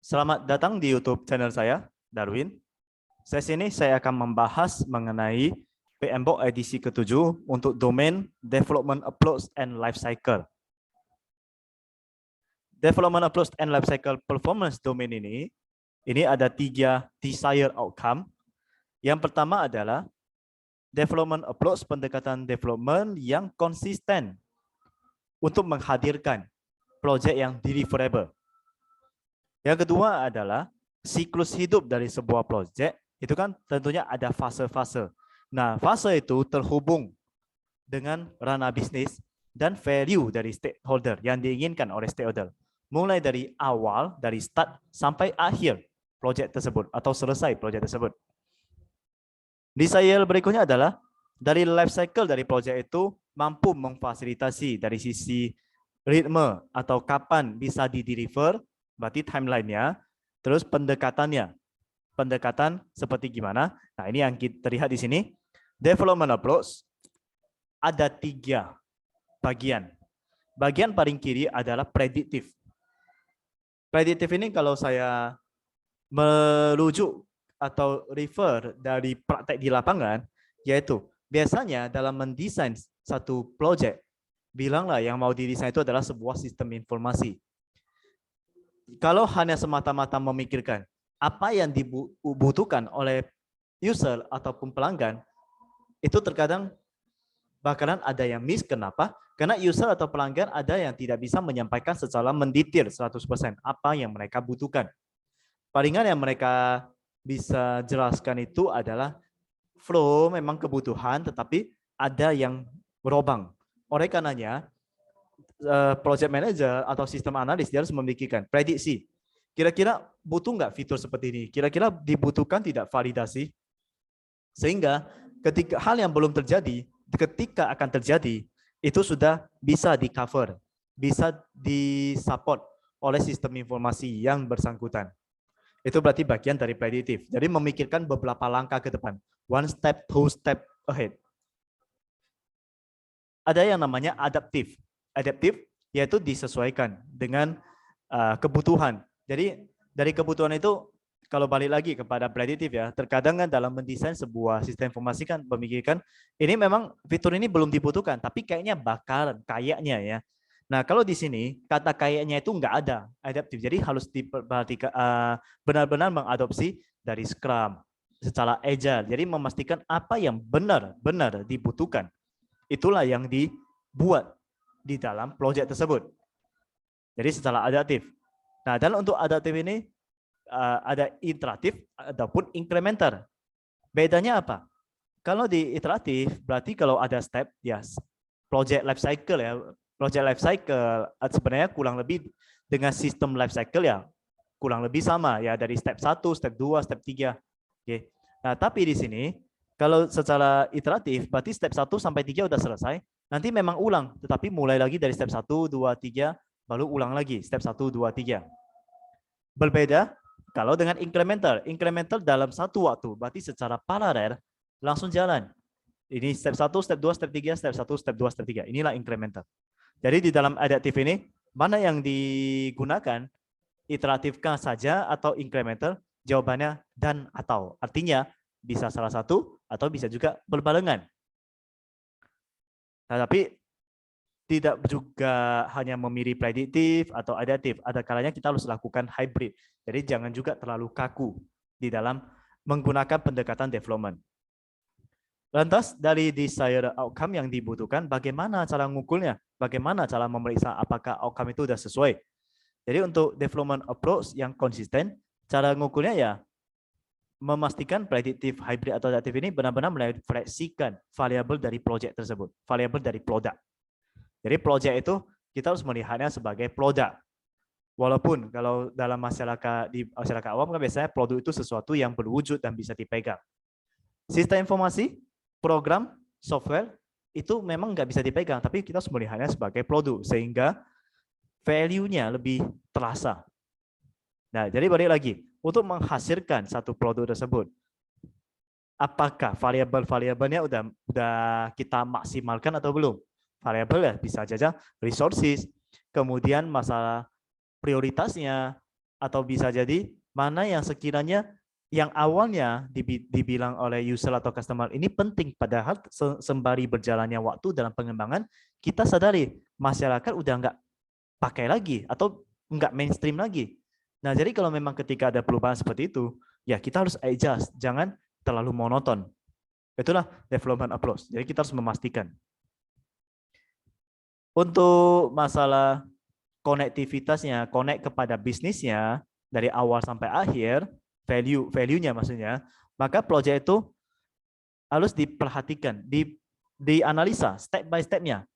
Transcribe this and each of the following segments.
Selamat datang di YouTube channel saya, Darwin. Sesi ini saya akan membahas mengenai PMBOK edisi ke-7 untuk domain Development Approach and Lifecycle. Development Approach and Lifecycle Performance domain ini ada 3 desired outcome. Yang pertama adalah Development Approach, pendekatan development yang konsisten untuk menghadirkan project yang deliverable. Yang kedua adalah siklus hidup dari sebuah project, itu kan tentunya ada fase-fase. Nah, fase itu terhubung dengan ranah bisnis dan value dari stakeholder yang diinginkan oleh stakeholder. Mulai dari awal, dari start sampai akhir project tersebut atau selesai project tersebut. Desire berikutnya adalah dari life cycle dari project itu mampu memfasilitasi dari sisi ritme atau kapan bisa di-deliver, berarti timeline-nya, terus pendekatannya. Pendekatan seperti gimana? Nah, ini yang kita lihat di sini. Development approach ada 3 bagian. Bagian paling kiri adalah prediktif. Prediktif ini kalau saya merujuk atau refer dari praktek di lapangan, yaitu biasanya dalam mendesain satu project, bilanglah yang mau didesain itu adalah sebuah sistem informasi. Kalau hanya semata-mata memikirkan apa yang dibutuhkan oleh user ataupun pelanggan, itu terkadang bakalan ada yang miss. Kenapa? Karena user atau pelanggan ada yang tidak bisa menyampaikan secara mendetail 100% apa yang mereka butuhkan. Palingan yang mereka bisa jelaskan itu adalah flow, memang kebutuhan, tetapi ada yang berobang. Oleh karenanya, project manager atau sistem analis dia harus memikirkan prediksi. Kira-kira butuh nggak fitur seperti ini? Kira-kira dibutuhkan tidak validasi? Sehingga ketika hal yang belum terjadi, ketika akan terjadi, itu sudah bisa di-cover, bisa di-support oleh sistem informasi yang bersangkutan. Itu berarti bagian dari prediktif. Jadi memikirkan beberapa langkah ke depan. One step, 2 step ahead. Ada yang namanya adaptif. Adaptif yaitu disesuaikan dengan kebutuhan. Jadi dari kebutuhan itu kalau balik lagi kepada prediktif ya, terkadang kan dalam mendesain sebuah sistem informasi kan memikirkan ini memang fitur ini belum dibutuhkan, tapi kayaknya bakalan, kayaknya ya. Nah, kalau di sini kata kayaknya itu nggak ada adaptif. Jadi harus diperhatikan benar-benar mengadopsi dari Scrum secara agile. Jadi memastikan apa yang benar-benar dibutuhkan. Itulah yang dibuat di dalam project tersebut. Jadi secara adaptif. Nah, dan untuk adaptif ini ada iteratif ataupun incremental. Bedanya apa? Kalau di iteratif berarti kalau ada step ya project life cycle ya. Project life cycle sebenarnya kurang lebih dengan sistem life cycle ya kurang lebih sama ya dari step 1, step 2, step 3. Oke. Nah, tapi di sini kalau secara iteratif berarti step 1 sampai 3 udah selesai. Nanti memang ulang, tetapi mulai lagi dari step 1, 2, 3 baru ulang lagi step 1, 2, 3. Berbeda kalau dengan incremental. Incremental dalam satu waktu, berarti secara paralel langsung jalan. Ini step 1, step 2, step 3, step 1, step 2, step 3. Inilah incremental. Jadi di dalam adaptif ini, mana yang digunakan? Iteratifkah saja atau incremental? Jawabannya dan atau. Artinya bisa salah satu atau bisa juga berbarengan. Nah, tapi tidak juga hanya memilih prediktif atau adaptif. Ada kalanya kita harus lakukan hybrid. Jadi jangan juga terlalu kaku di dalam menggunakan pendekatan development. Lantas dari desired outcome yang dibutuhkan, bagaimana cara mengukurnya? Bagaimana cara memeriksa apakah outcome itu sudah sesuai? Jadi untuk development approach yang konsisten, cara mengukurnya ya memastikan prediktif, hybrid atau adaptif ini benar-benar merefleksikan variabel dari project tersebut, variabel dari produk. Jadi project itu kita harus melihatnya sebagai produk. Walaupun kalau dalam masyarakat awam kan biasanya produk itu sesuatu yang berwujud dan bisa dipegang. Sistem informasi, program, software itu memang nggak bisa dipegang, tapi kita harus melihatnya sebagai produk sehingga value-nya lebih terasa. Nah, jadi balik lagi untuk menghasilkan satu produk tersebut, apakah variabel-variabelnya udah kita maksimalkan atau belum? Variabel ya bisa saja resources, kemudian masalah prioritasnya, atau bisa jadi mana yang sekiranya yang awalnya dibilang oleh user atau customer ini penting, padahal sembari berjalannya waktu dalam pengembangan, kita sadari masyarakat udah nggak pakai lagi atau nggak mainstream lagi. Nah, jadi kalau memang ketika ada perubahan seperti itu, ya kita harus adjust, jangan terlalu monoton. Itulah development approach. Jadi kita harus memastikan. Untuk masalah konektivitasnya, connect kepada bisnisnya dari awal sampai akhir, value-nya maksudnya, maka proyek itu harus diperhatikan, dianalisa step by step-nya.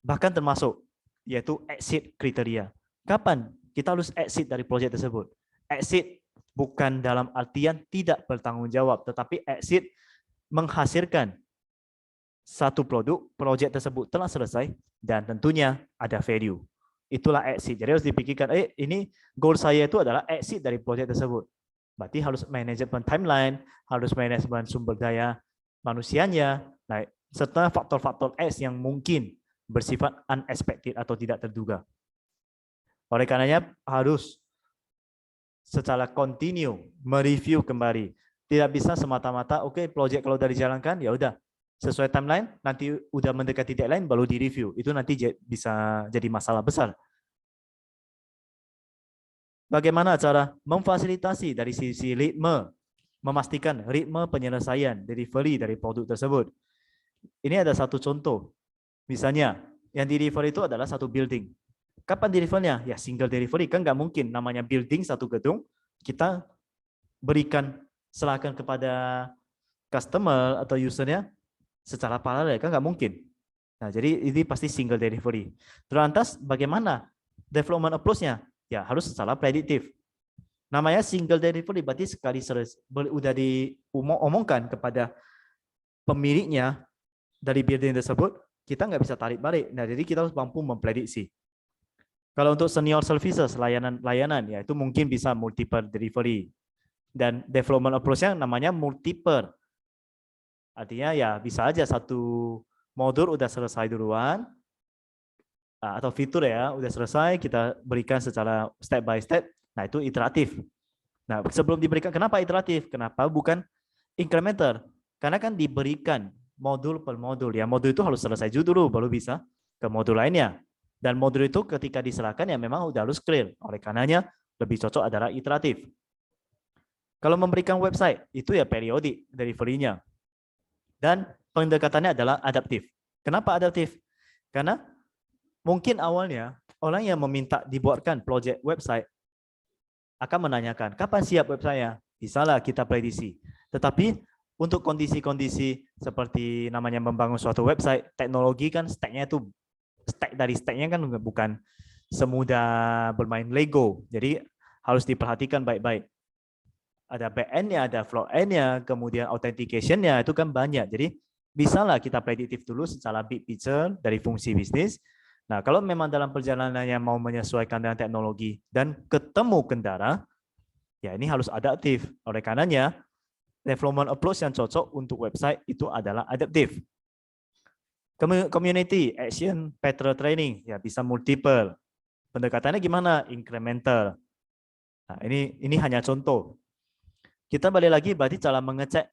Bahkan termasuk yaitu exit kriteria. Kapan kita harus exit dari proyek tersebut? Exit bukan dalam artian tidak bertanggung jawab, tetapi exit menghasilkan satu proyek tersebut telah selesai dan tentunya ada value. Itulah exit. Jadi harus dipikirkan, ini goal saya itu adalah exit dari proyek tersebut. Berarti harus manajemen timeline, harus manajemen sumber daya manusianya, nah, serta faktor-faktor X yang mungkin bersifat unexpected atau tidak terduga. Oleh karenanya harus secara kontinu mereview kembali. Tidak bisa semata-mata, oke, proyek kalau sudah dijalankan, ya udah sesuai timeline, nanti udah mendekati deadline baru direview. Itu nanti bisa jadi masalah besar. Bagaimana cara memfasilitasi dari sisi ritme, memastikan ritme penyelesaian delivery dari produk tersebut. Ini ada satu contoh. Misalnya, yang deliver itu adalah satu building. Kapan delivernya? Ya single delivery. Kan nggak mungkin namanya building satu gedung, kita berikan, serahkan kepada customer atau usernya secara paralel. Kan nggak mungkin. Nah, jadi ini pasti single delivery. Lantas bagaimana development approach-nya? Ya harus secara prediktif. Namanya single delivery, berarti sekali udah diomongkan kepada pemiliknya dari building tersebut, kita nggak bisa tarik balik. Nah, jadi kita harus mampu memprediksi. Kalau untuk senior services, layanan, ya itu mungkin bisa multiple delivery. Dan development approach-nya namanya multiple. Artinya ya bisa aja satu modul udah selesai duluan, atau fitur ya udah selesai, kita berikan secara step by step. Nah, itu iteratif. Nah, sebelum diberikan, kenapa iteratif? Kenapa bukan incremental? Karena kan diberikan modul per modul. Ya, modul itu harus selesai dulu baru bisa ke modul lainnya. Dan modul itu ketika diserahkan ya memang udah harus clear. Oleh karenanya lebih cocok adalah iteratif. Kalau memberikan website, itu ya periodik delivery-nya. Dan pendekatannya adalah adaptif. Kenapa adaptif? Karena mungkin awalnya orang yang meminta dibuatkan proyek website akan menanyakan, kapan siap website-nya? Bisalah kita prediksi. Tetapi untuk kondisi-kondisi seperti namanya membangun suatu website, teknologi kan stack-nya itu, stack-nya kan bukan semudah bermain Lego. Jadi harus diperhatikan baik-baik. Ada back-end-nya, ada front-end-nya, kemudian authentication-nya, itu kan banyak. Jadi bisalah kita prediktif dulu secara big picture dari fungsi bisnis. Nah, kalau memang dalam perjalanannya mau menyesuaikan dengan teknologi dan ketemu kendala, ya ini harus adaptif. Oleh karenanya, development approach yang cocok untuk website itu adalah adaptif. Community, action, pattern training, ya bisa multiple. Pendekatannya gimana? Incremental. Nah, ini hanya contoh. Kita balik lagi, berarti cara mengecek,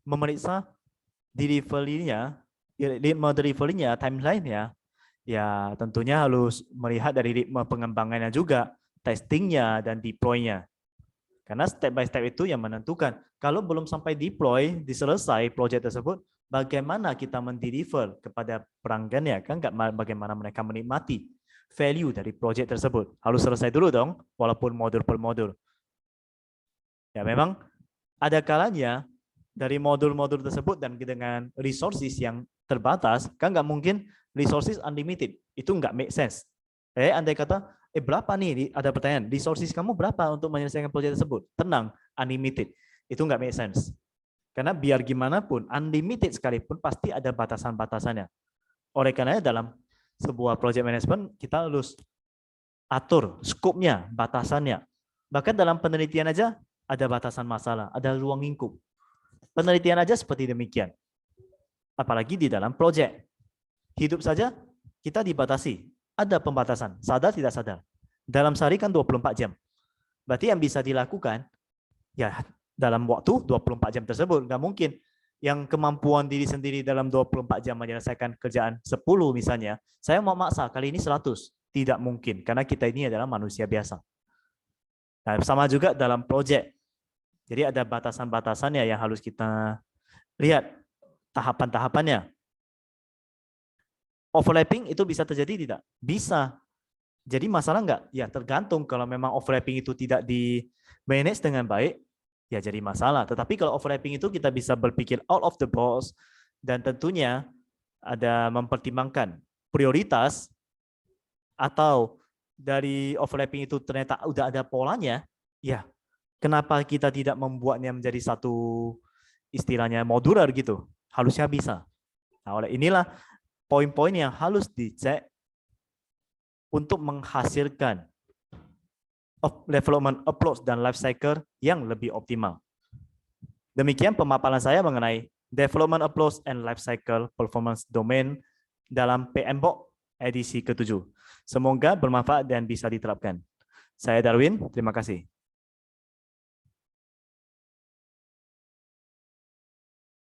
memeriksa delivery-nya, timeline-nya, ya tentunya harus melihat dari ritme pengembangannya juga, testingnya dan deploy-nya. Karena step by step itu yang menentukan. Kalau belum sampai deploy, diselesai proyek tersebut, bagaimana kita mendeliver kepada pelanggannya, kan nggak bagaimana mereka menikmati value dari proyek tersebut. Harus selesai dulu dong, walaupun modul per modul. Ya memang ada kalanya dari modul-modul tersebut dan dengan resources yang terbatas, kan nggak mungkin resources unlimited, itu nggak make sense. Andai kata, berapa nih, ada pertanyaan, resources kamu berapa untuk menyelesaikan proyek tersebut? Tenang, unlimited, itu nggak make sense. Karena biar gimana pun, unlimited sekalipun pasti ada batasan-batasannya. Oleh karenanya dalam sebuah project management, kita harus atur scope-nya, batasannya. Bahkan dalam penelitian aja ada batasan masalah, ada ruang lingkup. Penelitian aja seperti demikian. Apalagi di dalam proyek. Hidup saja kita dibatasi. Ada pembatasan, sadar tidak sadar. Dalam sehari kan 24 jam. Berarti yang bisa dilakukan ya dalam waktu 24 jam tersebut. Nggak mungkin yang kemampuan diri sendiri dalam 24 jam menyelesaikan kerjaan 10 misalnya, saya mau maksa kali ini 100. Tidak mungkin, karena kita ini adalah manusia biasa. Nah, sama juga dalam proyek. Jadi ada batasan-batasannya yang harus kita lihat tahapan-tahapannya. Overlapping itu bisa terjadi tidak? Bisa. Jadi masalah enggak? Ya tergantung, kalau memang overlapping itu tidak di manage dengan baik, ya jadi masalah. Tetapi kalau overlapping itu kita bisa berpikir out of the box, dan tentunya ada mempertimbangkan prioritas, atau dari overlapping itu ternyata udah ada polanya, ya kenapa kita tidak membuatnya menjadi satu istilahnya modular gitu? Harusnya bisa. Nah, oleh inilah poin-poin yang harus dicek untuk menghasilkan development approach dan life cycle yang lebih optimal. Demikian pemaparan saya mengenai development approach and life cycle performance domain dalam PMBOK edisi ke-7. Semoga bermanfaat dan bisa diterapkan. Saya Darwin, terima kasih.